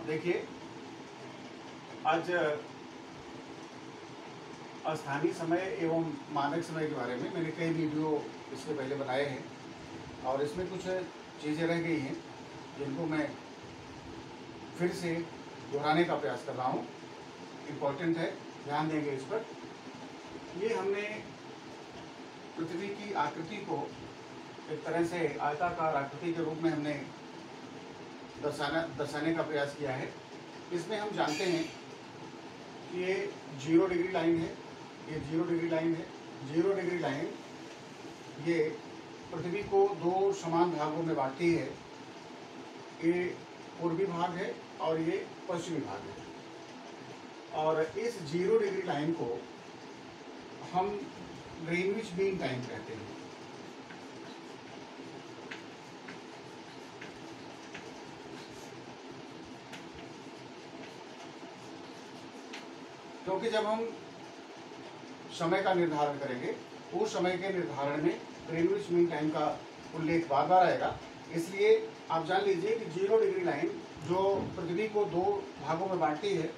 देखिए, आज स्थानीय समय एवं मानक समय के बारे में मैंने कई वीडियो इसके पहले बनाए हैं और इसमें कुछ चीज़ें रह गई हैं जिनको मैं फिर से दोहराने का प्रयास कर रहा हूँ। इम्पोर्टेंट है, ध्यान देंगे इस पर। ये हमने पृथ्वी की आकृति को एक तरह से आयताकार आकृति के रूप में हमने दर्शाने का प्रयास किया है। इसमें हम जानते हैं कि ये 0 डिग्री लाइन है, ये 0 डिग्री लाइन है। 0 डिग्री लाइन ये पृथ्वी को दो समान भागों में बांटती है। ये पूर्वी भाग है और ये पश्चिमी भाग है। और इस 0 डिग्री लाइन को हम ग्रीनविच मीन टाइम कहते हैं। क्योंकि जब हम समय का निर्धारण करेंगे उस समय के निर्धारण में ग्रीनविच मीन टाइम का उल्लेख बार बार आएगा। इसलिए आप जान लीजिए कि 0 डिग्री लाइन जो पृथ्वी को दो भागों में बांटती है,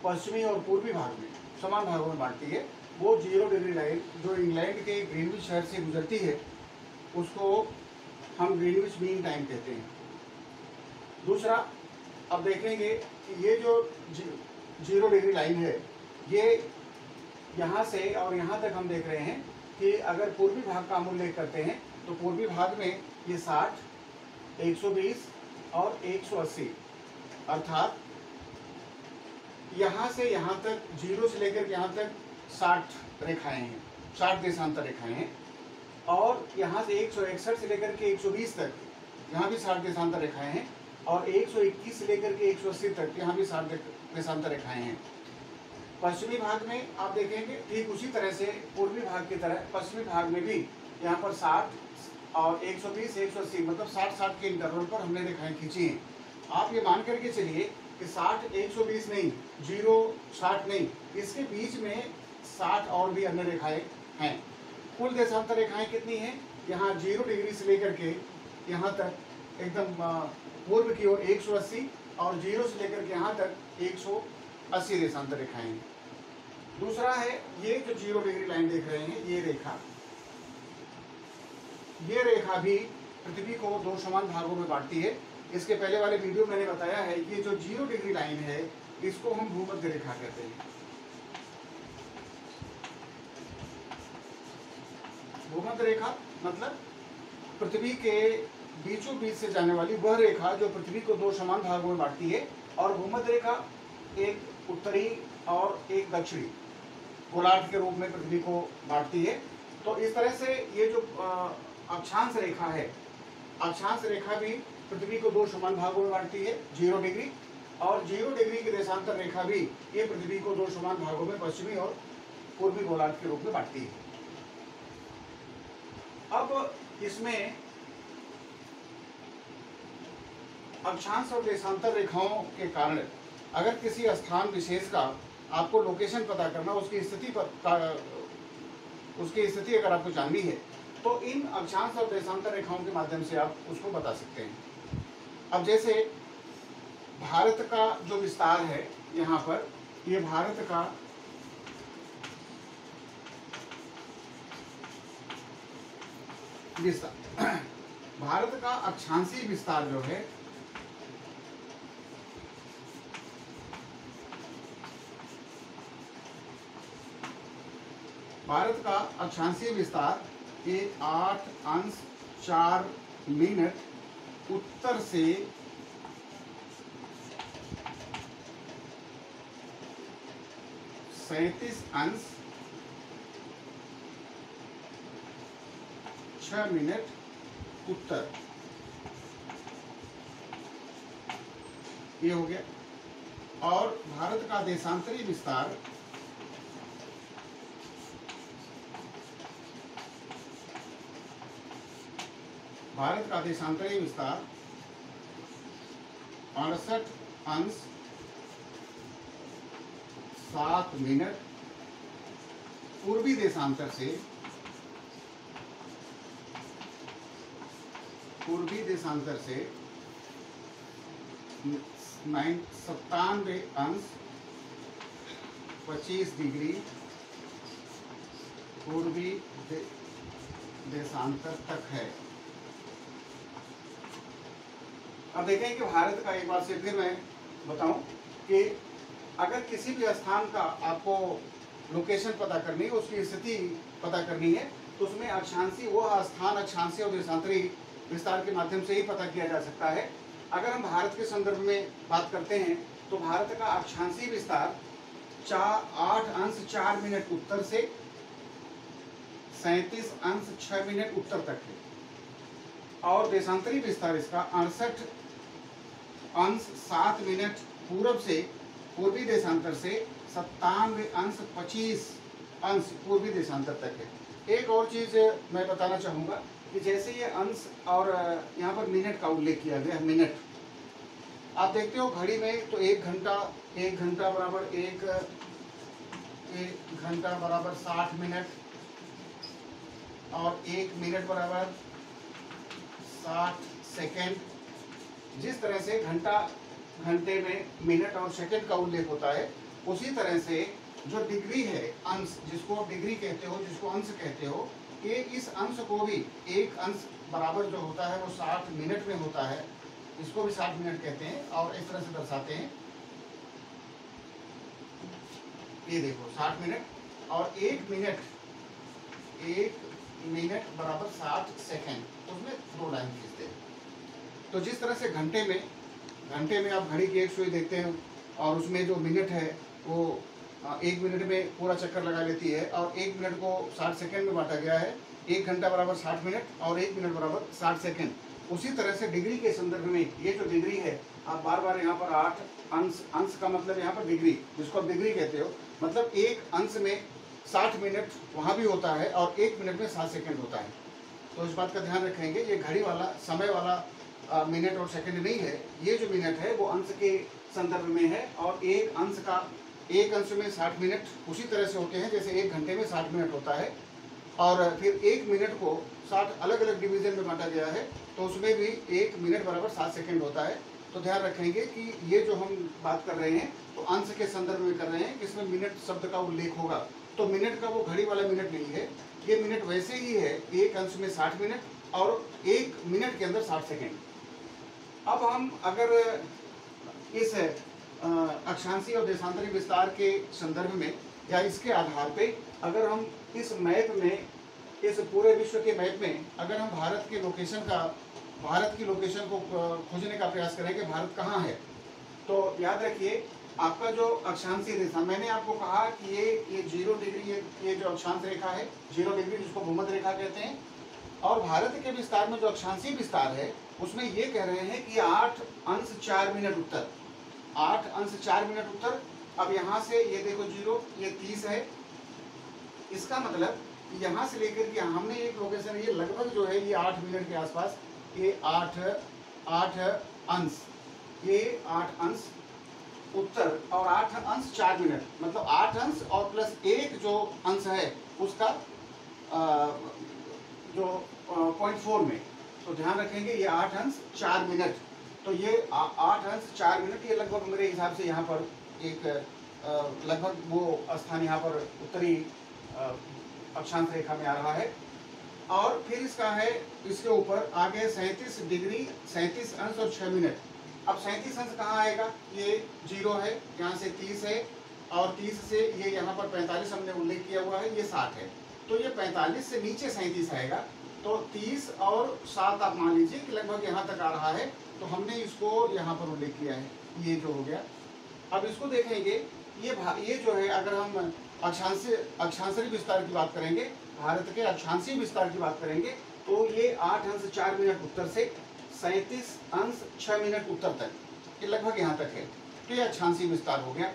पश्चिमी और पूर्वी भाग में समान भागों में बांटती है, वो 0 डिग्री लाइन जो इंग्लैंड के ग्रीनविच शहर से गुजरती है उसको हम ग्रीनविच मीन टाइम कहते हैं। दूसरा, अब देखेंगे कि ये जो 0 डिग्री लाइन है, ये यहाँ से और यहाँ तक हम देख रहे हैं कि अगर पूर्वी भाग का हम उल्लेख करते हैं तो पूर्वी भाग में ये 60, 120 और 180, अर्थात यहाँ से यहाँ तक 0 से लेकर यहाँ तक 60 रेखाएं हैं, 60 देशांतर रेखाएं हैं। और यहाँ से 161 से लेकर के 120 तक यहाँ भी 60 देशांतर रेखाएं हैं। और 121 से लेकर के 180 तक यहाँ भी 60 देशांतर रेखाएं हैं। पश्चिमी भाग में आप देखेंगे ठीक उसी तरह से पूर्वी भाग की तरह पश्चिमी भाग में भी यहाँ पर 60 और 120, 180 मतलब 60-60 के इंटरवल पर हमने रेखाएं खींची हैं। आप ये मान करके चलिए कि 60, 120 नहीं, 0, 60 नहीं, इसके बीच में 60 और भी अन्य रेखाएं हैं। कुल देशांतर रेखाएं कितनी हैं? यहाँ 0 डिग्री से लेकर के यहाँ तक एकदम पूर्व की ओर 180 और 0 से लेकर के यहाँ तक 180 देशांतर रेखाएं हैं। दूसरा है ये जो 0 डिग्री लाइन देख रहे हैं, ये रेखा भी पृथ्वी को दो समान भागों में बांटती है। इसके पहले वाले वीडियो मैंने बताया है कि जो 0 डिग्री लाइन है इसको हम भूमध्य रेखा कहते हैं। भूमध्य रेखा मतलब पृथ्वी के बीचों बीच से जाने वाली वह रेखा जो पृथ्वी को दो समान भागों में बांटती है। और भूमध्य रेखा एक उत्तरी और एक दक्षिणी गोलार्ध के रूप में पृथ्वी को बांटती है। तो इस तरह से ये जो अक्षांश रेखा है, अक्षांश रेखा भी पृथ्वी को दो समान भागों में बांटती है, 0 डिग्री। और 0 डिग्री की देशांतर रेखा भी ये पृथ्वी को दो समान भागों में पश्चिमी और पूर्वी गोलार्ध के रूप में बांटती है। अब इसमें अक्षांश और देशांतर रेखाओं के कारण अगर किसी स्थान विशेष का आपको लोकेशन पता करना, उसकी स्थिति अगर आपको जाननी है तो इन अक्षांश और देशांतर रेखाओं के माध्यम से आप उसको बता सकते हैं। अब जैसे भारत का जो विस्तार है, यहाँ पर ये भारत का विस्तार, भारत का अक्षांशीय विस्तार जो है भारत का अक्षांशीय विस्तार ये 8 अंश 4 मिनट उत्तर से 37 अंश 6 मिनट उत्तर, ये हो गया। और भारत का देशांतरी विस्तार भारत का देशांतरी विस्तार 68 अंश 7 मिनट पूर्वी देशांतर से 97 अंश 25 डिग्री पूर्वी देशांतर तक है। अब देखें कि भारत का, एक बार से फिर मैं बताऊं कि अगर किसी भी स्थान का आपको लोकेशन पता करनी है, उसकी स्थिति पता करनी है, तो उसमें अक्षांशी वह स्थान अक्षांशीय और देशांतरी विस्तार के माध्यम से ही पता किया जा सकता है। अगर हम भारत के संदर्भ में बात करते हैं तो भारत का अक्षांशीय विस्तार 8 अंश 4 मिनट उत्तर से 37 अंश 6 मिनट उत्तर तक है, और देशांतरी विस्तार इसका 68 अंश 7 मिनट पूर्व से पूर्वी देशांतर से 97 अंश 25 अंश पूर्वी देशांतर तक है। एक और चीज मैं बताना चाहूँगा कि जैसे ये अंश और यहाँ पर मिनट का उल्लेख किया गया है, मिनट आप देखते हो घड़ी में तो एक घंटा बराबर एक घंटा बराबर 60 मिनट और 1 मिनट बराबर 60 सेकेंड। जिस तरह से घंटे में मिनट और सेकंड का उल्लेख होता है, उसी तरह से जो डिग्री है, अंश जिसको डिग्री कहते हो, जिसको अंश कहते हो, कि इस अंश को भी एक अंश बराबर जो होता है वो 60 मिनट में होता है, इसको भी 60 मिनट कहते हैं और इस तरह से दर्शाते हैं। ये देखो 60 मिनट और 1 मिनट बराबर 60 सेकेंड, उसमें 2 लाइन खींचते हैं। तो जिस तरह से घंटे में आप घड़ी की एक सुई देखते हैं और उसमें जो मिनट है वो 1 मिनट में पूरा चक्कर लगा लेती है, और 1 मिनट को 60 सेकेंड में बांटा गया है। 1 घंटा बराबर 60 मिनट और 1 मिनट बराबर 60 सेकेंड। उसी तरह से डिग्री के संदर्भ में ये जो डिग्री है, आप बार बार यहाँ पर 8 अंश का मतलब यहाँ पर डिग्री, जिसको आप डिग्री कहते हो, मतलब एक अंश में 60 मिनट वहाँ भी होता है और 1 मिनट में 60 सेकेंड होता है। तो इस बात का ध्यान रखेंगे, ये घड़ी वाला समय वाला मिनट और सेकंड नहीं है। ये जो मिनट है वो अंश के संदर्भ में है, और एक अंश में 60 मिनट उसी तरह से होते हैं जैसे 1 घंटे में 60 मिनट होता है, और फिर 1 मिनट को 60 अलग अलग डिवीजन में बांटा गया है, तो उसमें भी 1 मिनट बराबर 7 सेकेंड होता है। तो ध्यान रखेंगे कि ये जो हम बात कर रहे हैं तो अंश के संदर्भ में कर रहे हैं, इसमें मिनट शब्द का उल्लेख होगा। तो मिनट का वो घड़ी वाला मिनट नहीं है, ये मिनट वैसे ही है, एक अंश में 60 मिनट और 1 मिनट के अंदर 60 सेकेंड। अब हम अगर इस अक्षांशीय और देशांतरी विस्तार के संदर्भ में या इसके आधार पे अगर हम इस मैप में, इस पूरे विश्व के मैप में अगर हम भारत की लोकेशन को खोजने का प्रयास करें कि भारत कहाँ है, तो याद रखिए आपका जो अक्षांशीय रेखा, मैंने आपको कहा कि ये 0 डिग्री, ये जो अक्षांश रेखा है 0 डिग्री, जिसको भूमध्य रेखा कहते हैं, और भारत के विस्तार में जो अक्षांशीय विस्तार है उसमें ये कह रहे हैं कि 8 अंश 4 मिनट उत्तर, 8 अंश 4 मिनट उत्तर। अब यहाँ से ये देखो 0, ये 30 है, इसका मतलब यहाँ से लेकर के हमने एक लोकेशन, ये लगभग जो है ये 8 मिनट के आसपास, ये 8 अंश, ये 8 अंश उत्तर और 8 अंश 4 मिनट, मतलब 8 अंश और प्लस 1 जो अंश है उसका जो 0.4 में, तो ध्यान रखेंगे ये 8 अंश 4 मिनट। तो ये 8 अंश 4 मिनट, ये लगभग मेरे हिसाब से यहाँ पर एक लगभग वो स्थान यहाँ पर उत्तरी अक्षांश रेखा में आ रहा है। और फिर इसका है, इसके ऊपर आगे 37 डिग्री 37 अंश और 6 मिनट। अब 37 अंश कहाँ आएगा, ये 0 है, यहाँ से 30 है, और 30 से ये यहाँ पर 45 हमने उल्लेख किया हुआ है, ये 60 है, तो ये 45 से नीचे 37 आएगा। तो 30 और 7 आप मान लीजिए कि लगभग यहाँ तक आ रहा है, तो हमने इसको यहाँ पर उल्लेख किया है, ये जो हो गया। अब इसको देखेंगे, ये जो है, अगर हम अक्षांशीय विस्तार की बात करेंगे, भारत के अक्षांशीय विस्तार की बात करेंगे, तो ये 8 अंश 4 मिनट उत्तर से 37 अंश 6 मिनट उत्तर तक, ये लगभग यहाँ तक है, तो ये अक्षांशीय विस्तार हो गया।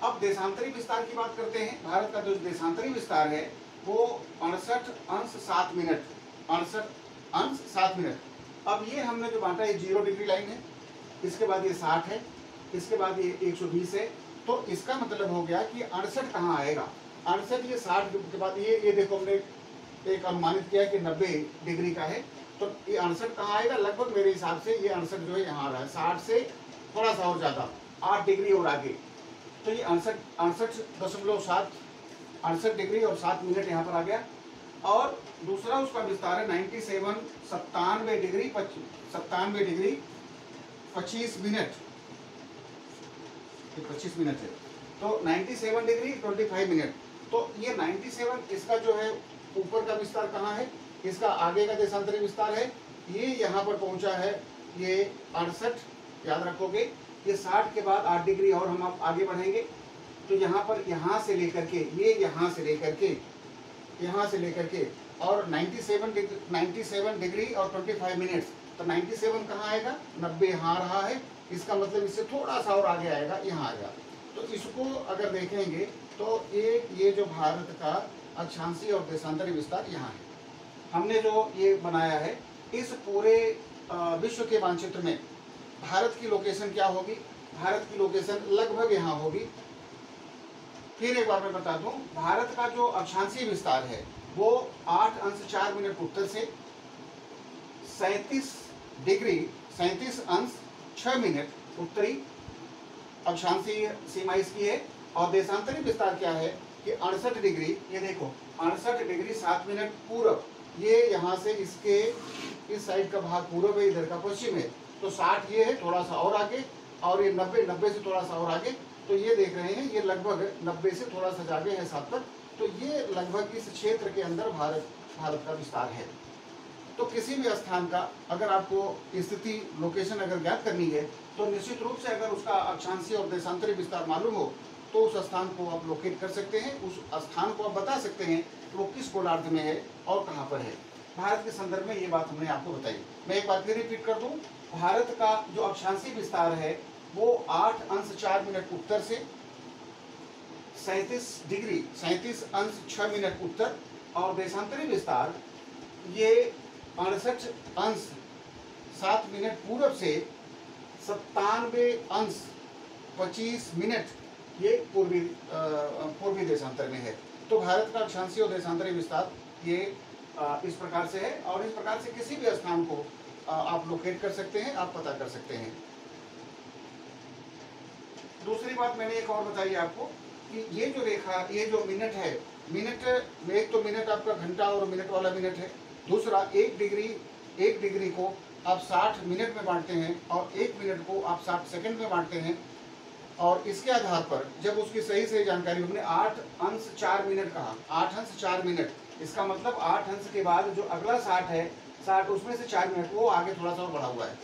अब देशांतरी विस्तार की बात करते हैं। भारत का जो देशांतरी विस्तार है वो 68 अंश 7 मिनट, 68 अंश 7 मिनट। अब ये हमने जो बांटा, ये 0 डिग्री लाइन है, इसके बाद ये 60 है, इसके बाद ये 120 है, तो इसका मतलब हो गया कि 68 कहाँ आएगा, 68 ये 60 के बाद ये देखो हमने एक अनुमानित किया कि 90 डिग्री का है, तो ये 68 कहाँ आएगा, लगभग मेरे हिसाब से ये 68 जो है यहाँ आ रहा है, 60 से थोड़ा सा और ज़्यादा 8 डिग्री और आगे, तो ये 68 डिग्री और 7 मिनट यहाँ पर आ गया। और दूसरा उसका विस्तार है 97 डिग्री 25 मिनट, 25 मिनट है, तो 97 डिग्री 25 मिनट। तो ये 97 इसका जो है ऊपर का विस्तार कहाँ है, इसका आगे का देशांतरी विस्तार है, ये यहाँ पर पहुंचा है, ये 68, याद रखोगे। ये 60 के बाद 8 डिग्री और हम आप आगे बढ़ेंगे, तो यहाँ पर यहाँ से लेकर के ये यहाँ से लेकर के और 97 डिग्री और 25 मिनट्स, तो 97 कहाँ आएगा, 90 यहाँ रहा है, इसका मतलब इससे थोड़ा सा और आगे आएगा, यहाँ आएगा। तो इसको अगर देखेंगे तो ये जो भारत का अक्षांशीय और देशांतरी विस्तार यहाँ है। हमने जो ये बनाया है, इस पूरे विश्व के मानचित्र में भारत की लोकेशन क्या होगी, भारत की लोकेशन लगभग यहाँ होगी। फिर एक बार मैं बता दूं, भारत का जो अक्षांशीय विस्तार है वो 8 अंश 4 मिनट उत्तर से 37 अंश 6 मिनट उत्तरी अक्षांशीय सीमा इसकी है। और देशांतरी विस्तार क्या है कि 68 डिग्री, ये देखो 68 डिग्री 7 मिनट पूरब, ये यहाँ से इसके इस साइड का भाग पूरब है, इधर का पश्चिम है, तो 60 ये है, थोड़ा सा और आगे, और ये 90 से थोड़ा सा और आगे, तो ये देख रहे हैं ये लगभग 90 से थोड़ा सा आगे है 7 तक। तो ये लगभग इस क्षेत्र के अंदर भारत का विस्तार है। तो किसी भी स्थान का अगर आपको स्थिति लोकेशन अगर ज्ञात करनी है, तो निश्चित रूप से अगर उसका अक्षांशीय और देशांतरी विस्तार मालूम हो तो उस स्थान को आप लोकेट कर सकते हैं, उस स्थान को आप बता सकते हैं कि वो किस गोलार्ध में है और कहाँ पर है। भारत के संदर्भ में ये बात हमने आपको बताई। मैं एक बार फिर रिपीट कर दूं, भारत का जो अक्षांशीय विस्तार है वो 8 अंश 4 मिनट उत्तर से 37 अंश 6 मिनट उत्तर, और देशांतरी विस्तार ये 68 अंश 7 मिनट पूरब से 97 अंश 25 मिनट ये पूर्वी देशांतर में है। तो भारत का अक्षांशीय और देशांतरी विस्तार ये इस प्रकार से है, और इस प्रकार से किसी भी स्थान को आप लोकेट कर सकते हैं, आप पता कर सकते हैं। दूसरी बात मैंने एक और बताई आपको कि ये जो रेखा, ये जो मिनट है, मिनट में एक तो मिनट आपका घंटा और मिनट वाला मिनट है, दूसरा 1 डिग्री को आप 60 मिनट में बांटते हैं और 1 मिनट को आप 60 सेकंड में बांटते हैं। और इसके आधार पर जब उसकी सही जानकारी, हमने 8 अंश 4 मिनट कहा, 8 अंश 4 मिनट, इसका मतलब 8 अंश के बाद जो अगला 60 है, 60 उसमें से 4 मिनट वो आगे थोड़ा सा और बढ़ा हुआ है।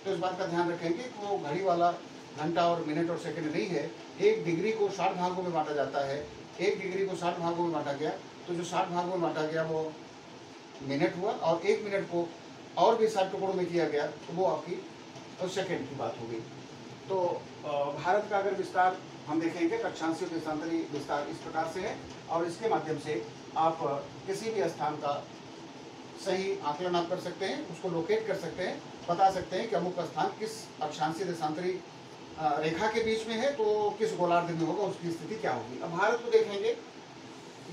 तो इस बात का ध्यान रखेंगे कि वो घड़ी वाला घंटा और मिनट और सेकंड नहीं है। 1 डिग्री को 60 भागों में बांटा जाता है, 1 डिग्री को 60 भागों में बांटा गया, तो जो 60 भागों में बांटा गया वो मिनट हुआ, और 1 मिनट को और भी 60 टुकड़ों में किया गया तो वो आपकी सेकंड की बात होगी। तो भारत का अगर विस्तार हम देखेंगे तो अक्षांशीय देशांतरी विस्तार इस प्रकार से है, और इसके माध्यम से आप किसी भी स्थान का सही आकलन आप कर सकते हैं, उसको लोकेट कर सकते हैं, बता सकते हैं कि अमुक स्थान किस अक्षांशीय देशांतरी रेखा के बीच में है, तो किस गोलार्ध में होगा, उसकी स्थिति क्या होगी। अब भारत को देखेंगे,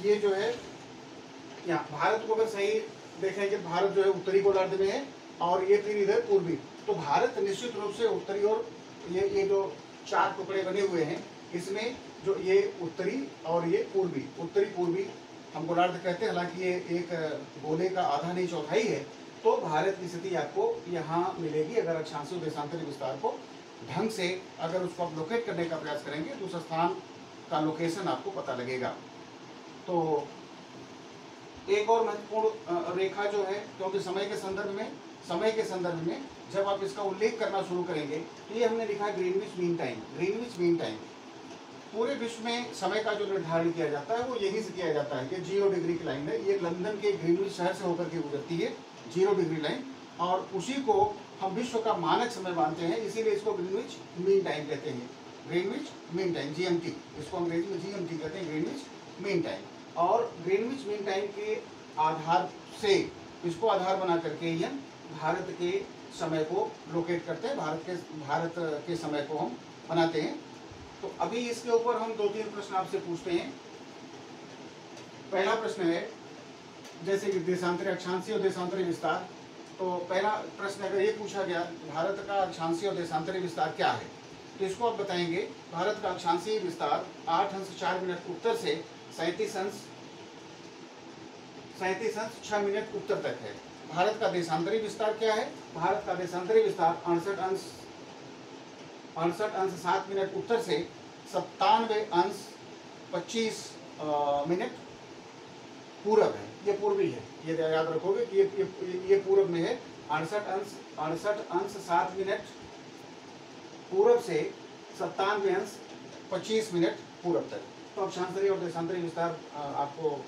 ये जो है यहाँ भारत को अगर सही देखेंगे, भारत जो है उत्तरी गोलार्ध में है और ये फिर इधर पूर्वी, तो भारत निश्चित रूप से उत्तरी, और ये जो 4 टुकड़े बने हुए हैं, इसमें जो ये उत्तरी और ये पूर्वी, उत्तरी पूर्वी हम गोलार्ध कहते हैं, हालांकि ये एक गोले का आधा नहीं चौथाई है। तो भारत की स्थिति आपको यहाँ मिलेगी अगर अक्षांशीय देशांतरी विस्तार को ढंग से अगर उसको आप लोकेट करने का प्रयास करेंगे तो उस स्थान का लोकेशन आपको पता लगेगा। तो एक और महत्वपूर्ण रेखा जो है, क्योंकि समय के संदर्भ में जब आप इसका उल्लेख करना शुरू करेंगे, तो ये हमने लिखा है ग्रीनविच मीन टाइम। पूरे विश्व में समय का जो निर्धारण किया जाता है वो यहीं से किया जाता है कि 0 डिग्री की लाइन है, ये लंदन के ग्रीनविच शहर से होकर के गुजरती है 0 डिग्री लाइन, और उसी को हम विश्व का मानक समय मानते हैं, इसीलिए इसको ग्रीनविच मीन टाइम कहते हैं। ग्रीनविच मीन टाइम, GMT, इसको अंग्रेजी में GMT कहते हैं, ग्रीनविच मीन टाइम। और ग्रीनविच मीन टाइम के आधार से, इसको आधार बना करके ये भारत के समय को लोकेट करते हैं, भारत के समय को हम बनाते हैं। तो अभी इसके ऊपर हम 2-3 प्रश्न आपसे पूछते हैं। पहला प्रश्न है, जैसे कि देशांतरी अक्षांशीय और देशांतरी विस्तार, तो पहला प्रश्न अगर ये पूछा गया भारत का अक्षांशीय और देशांतरी विस्तार क्या है, तो इसको आप बताएंगे भारत का अक्षांशीय विस्तार 8 अंश 4 मिनट उत्तर से 37 अंश 6 मिनट उत्तर तक है। भारत का देशांतरी विस्तार क्या है? भारत का देशांतरी विस्तार 68 अंश 7 मिनट उत्तर से 97 अंश 25 मिनट पूरब है। ये पूर्वी है, ये याद रखोगे कि ये पूरब में है। 68 अंश 7 मिनट पूरब से 97 अंश 25 मिनट पूरब तक। तो अक्षांतरी और देशांतरी विस्तार आपको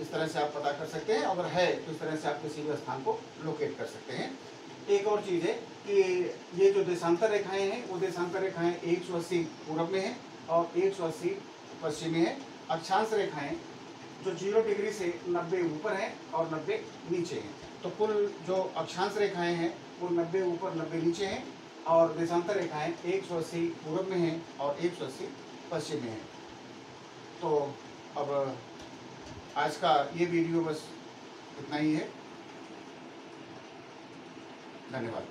इस तरह से आप पता कर सकते हैं। अगर है तो इस तरह से आप किसी भी स्थान को लोकेट कर सकते हैं। एक और चीज़ है कि ये जो देशांतर रेखाएं हैं वो देशांतर रेखाएं 180 पूरब में है और 180 पश्चिम में है। अक्षांश रेखाएं जो 0 डिग्री से 90 ऊपर हैं और 90 नीचे हैं। तो कुल जो अक्षांश रेखाएं हैं वो 90 ऊपर 90 नीचे हैं और देशांतर रेखाएं 180 पूरब में हैं और 180 पश्चिम में हैं। तो अब आज का ये वीडियो बस इतना ही है। धन्यवाद।